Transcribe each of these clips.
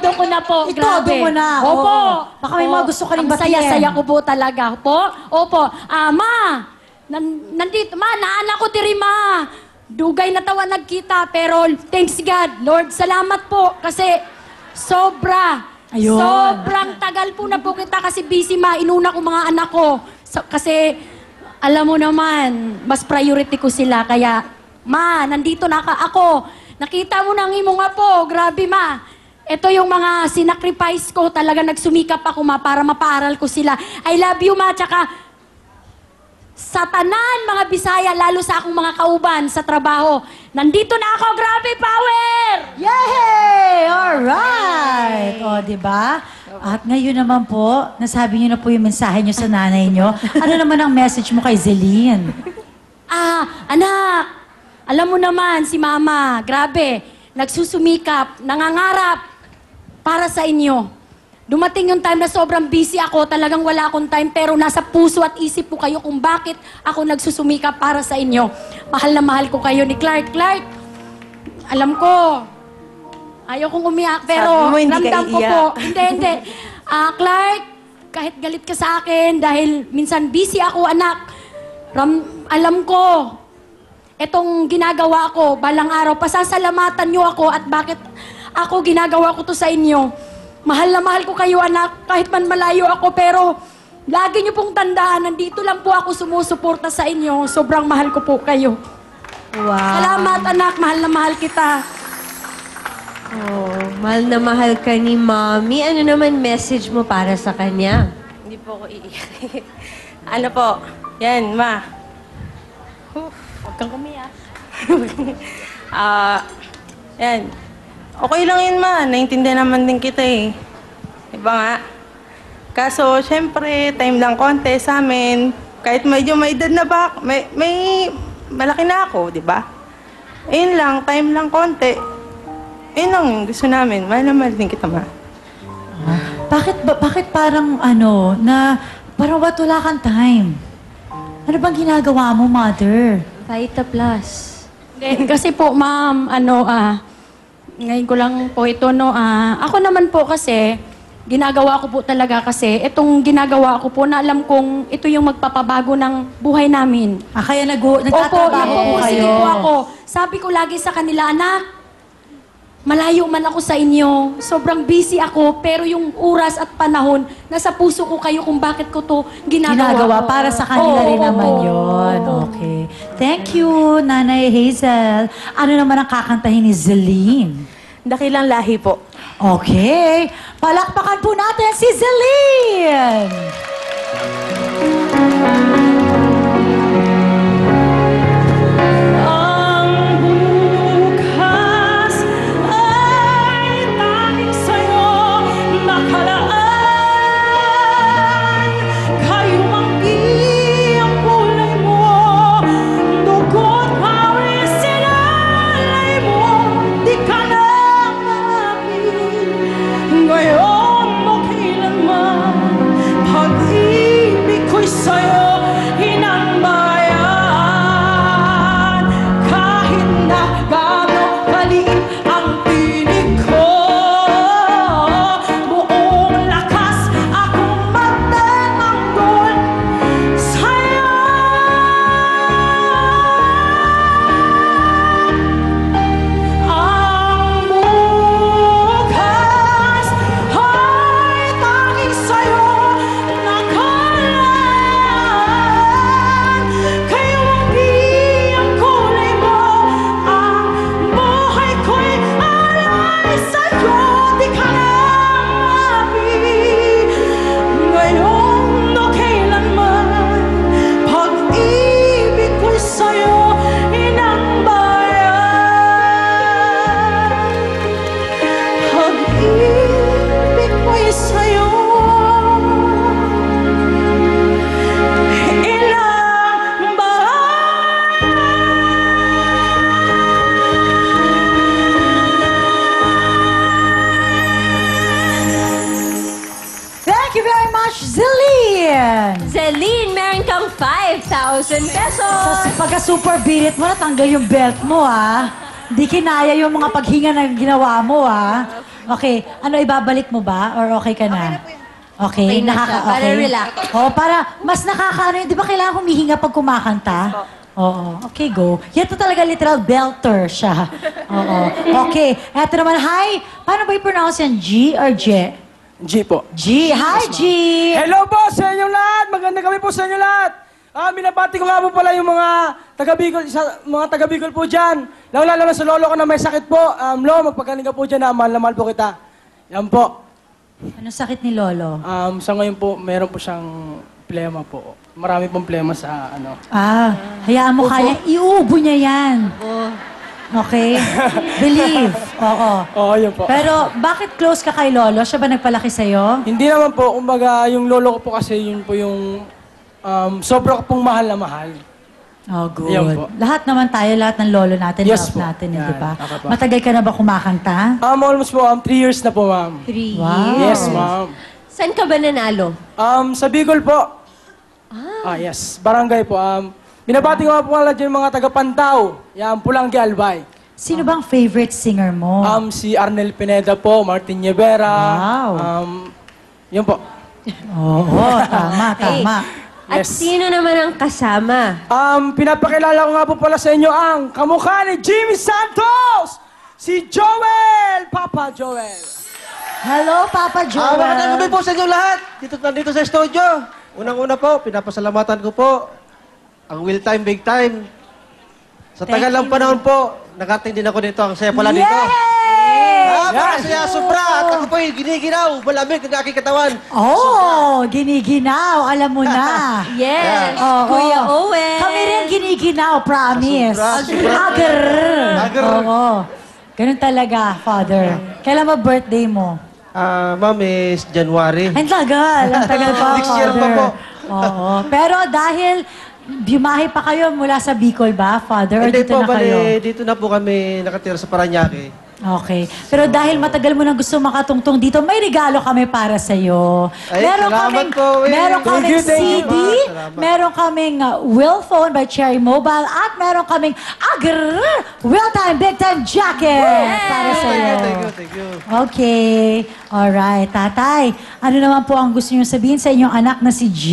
Itodo ko na po. Itodo Grabe. mo na. Opo. Oo. Baka may mga gusto ka ring Ang batiin. saya-saya ko po talaga. Opo. Ma, nandito. Ma, naanak ko tiri, ma. Dugay na tawa nagkita, pero thanks God. Lord, salamat po. Kasi sobra. Ayun. Sobrang tagal po na po kita kasi busy, ma. Inuna ko mga anak ko. Kasi, alam mo naman, mas priority ko sila. Kaya, ma, nandito na ako. Nakita mo na ang imo nga po. Grabe, ma. Ito yung mga sinacrifice ko. Talaga nagsumikap ako, ma, para mapaaral ko sila. I love you, ma. Tsaka, sa tanan, mga Bisaya, lalo sa akong mga kauban sa trabaho. Nandito na ako. Grabe, power! Yay! Alright! O, diba? At ngayon naman po, nasabi niyo na po yung mensahe niyo sa nanay niyo. Ano naman ang message mo kay Zeline? Anak, alam mo naman, si Mama, grabe, nagsusumikap, nangangarap para sa inyo. Dumating yung time na sobrang busy ako, talagang wala akong time, pero nasa puso at isip ko kayo kung bakit ako nagsusumikap para sa inyo. Mahal na mahal ko kayo ni Clark. Clark, alam ko, ayaw kong umiyak, pero Sabi mo, hindi ka ramdam ko iiyak. po. Hindi. Clark, kahit galit ka sa akin dahil minsan busy ako, anak, alam ko, etong ginagawa ko, balang araw, pasasalamatan niyo ako at bakit ako ginagawa ko to sa inyo. Mahal na mahal ko kayo, anak, kahit man malayo ako, pero lagi niyo pong tandaan, nandito lang po ako sumusuporta sa inyo. Sobrang mahal ko po kayo. Wow. Salamat, anak. Mahal na mahal kita. Oh, mahal na mahal ka ni Mommy. Ano naman message mo para sa kanya? Hindi po ako iiyak. Ano po? Yan, ma. Huwag kang umiyak. Yan. Okay lang yun, ma. Naintindihan naman din kita eh. Diba nga? Kaso, syempre, time lang konti sa amin. Kahit medyo may edad na ba, may malaki na ako, di ba? Ayun lang, time lang konti. Ayun lang yung gusto namin. Mahal na mahal din kita, ma. Bakit parang parang wala kang time? Ano bang ginagawa mo, mother? Vita Plus. Kasi po, ma'am, ngayon ko lang po ito, ako naman po kasi, ginagawa ko po talaga kasi, itong ginagawa ko po na alam kong ito yung magpapabago ng buhay namin. Kaya Opo, nagtatrabaho po nagpupusige kayo. po ako. Sabi ko lagi sa kanila, anak, malayo man ako sa inyo, sobrang busy ako, pero yung oras at panahon, nasa puso ko kayo kung bakit ko to ginagawa ko. Para sa kanila rin Oo, naman oo, yun. oo. Okay. Thank you, Nanay Hazel. Ano naman ang kakantahin ni Zeline? Dakilang lahi po. Okay. Palakpakan po natin si Zeline! Thank you very much, Zeline! Zeline, meron kang 5,000 pesos! Pagka super birit mo, natanggal yung belt mo, ha? Di kinaya yung mga paghinga na ginawa mo, ha? Okay. Ano, ibabalik mo ba? Or okay ka na? Okay, Okay na siya. Para relax. Oh, para mas nakakaano yun. Di ba kailangan humihinga pag kumakanta? Oo. Okay, go. Yan to talaga literal belter siya. Oo. Okay. Eto naman, hi. Paano ba i-pronounce yan? G or J? G po. G. Hi, G. Hello po sa inyong lahat! Magandang gabi po sa inyong lahat! Binabati ko nga po pala yung mga taga-Bicol po dyan. Lalo na sa lolo ko na may sakit po. Lo, magpagaling ka po dyan na mahal po kita. Yan po. Ano sakit ni Lolo? Sa ngayon po, meron po siyang plema po. Marami pong plema sa ano. Hayaan mo kaya. Iuubo niya yan. Okay? Believe. Oo. Oo, yun po. Pero bakit close ka kay Lolo? Siya ba nagpalaki sa'yo? Hindi naman po, kumbaga yung lolo ko po kasi yun po yung sobra ko pong mahal na mahal. Oh, good. Yan po. Lahat naman tayo, lahat ng lolo natin, Yes love po. natin, Yan, di ba? ako po. Matagal ka na ba kumakanta? Almost po, 3 years na po, ma'am. 3 Wow. Yes, ma'am. Saan ka ba nanalo? Sa Bicol po. Yes. Barangay po. Binabati ko nga po pala dyan yung mga taga-Pantaw. Yan, Pulanggi, Albay. Sino bang favorite singer mo? Si Arnel Pineda po, Martin Nievera. Wow. Yun po. Oo, tama, tama. At Yes. sino naman ang kasama? Pinapakilala ko nga po pala sa inyo ang kamukha ni Jimmy Santos! Si Joel! Papa Joel! Hello, Papa Joel. Magandang gabi po sa inyo lahat. Nandito sa studio. Unang-una po, pinapasalamatan ko po ang Will Time, Big Time. Sa tagal Thank ng you. panahon po, nakating din ako dito. Ang saya pala dito. Yay! Napakasaya, sobra. At ako po yung giniginaw. Malamig ang aking katawan. Oh, giniginaw. Alam mo na. Yes, Oo. Kuya Owen. Kami rin giniginaw, promise. Sobra. Agar. Agar. Oo. Ganun talaga, Father. Kailan ba birthday mo? Ma'am, is January. Ang tagal. Ang tagal pa, Next year pa Father. po. Oo. Pero dahil biyahe pa kayo mula sa Bicol ba, Father? Or Hindi dito po, na kayo? bali, dito na po kami nakatira sa Paranaque. Okay. Pero dahil matagal mo nang gusto makatungtong dito, may regalo kami para sa iyo. Ay, salamat po, Will. Meron Thank kaming you, thank you. CD, Salamat. meron kaming Will Phone by Cherry Mobile, at meron kaming Will Time Big Time Jacket para sa iyo. Thank you. Okay. Alright. Tatay, ano naman po ang gusto niyo sabihin sa inyong anak na si G?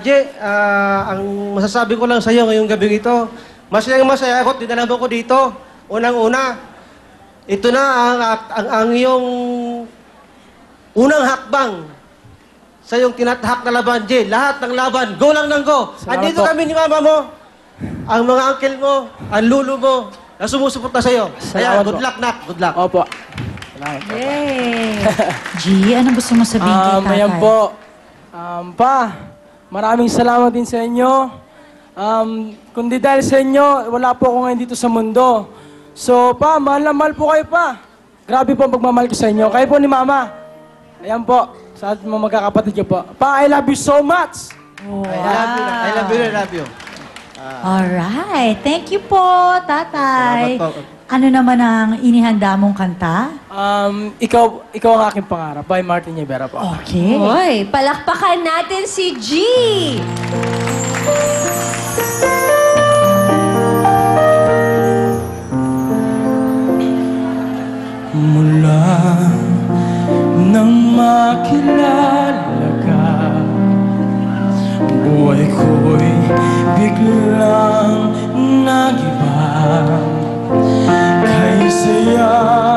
Jay, ang masasabi ko lang sa iyo ngayong gabi ito, masayang masaya ako at dinalaman ko dito. Unang-una, ito na ang iyong unang hakbang sa iyong tinatahak na laban, Jay. Lahat ng laban, go lang ng go. Salamat Andito po. kami ni mama mo, ang mga uncle mo, ang lulo mo, na sumusuporta sa iyo. Kaya, Salamat good po. luck, Nak. Good luck. Opo. Salamat po. Yay! G, ano gusto mo sabihin kay tatay? Ayan po. Pa, maraming salamat din sa inyo. Kundi dahil sa inyo, wala po ako ngayon dito sa mundo. So, pa, mahal na mahal po kayo, pa. Grabe po ang pagmamahal ko sa inyo. Kayo po ni Mama. Ayan po, sa ating mga magkakapatid ko po. Pa, I love you so much. I love you, Nak. I love you, I love you. Alright. Thank you po, tatay. Salamat po. Ano naman ang inihanda mong kanta? Ikaw ang aking pangarap. By Martin Nievera po. Okay. Hoy, palakpakan natin si G! Mula nang makilala ka, buhay ko'y biglang nagiba. Kay saya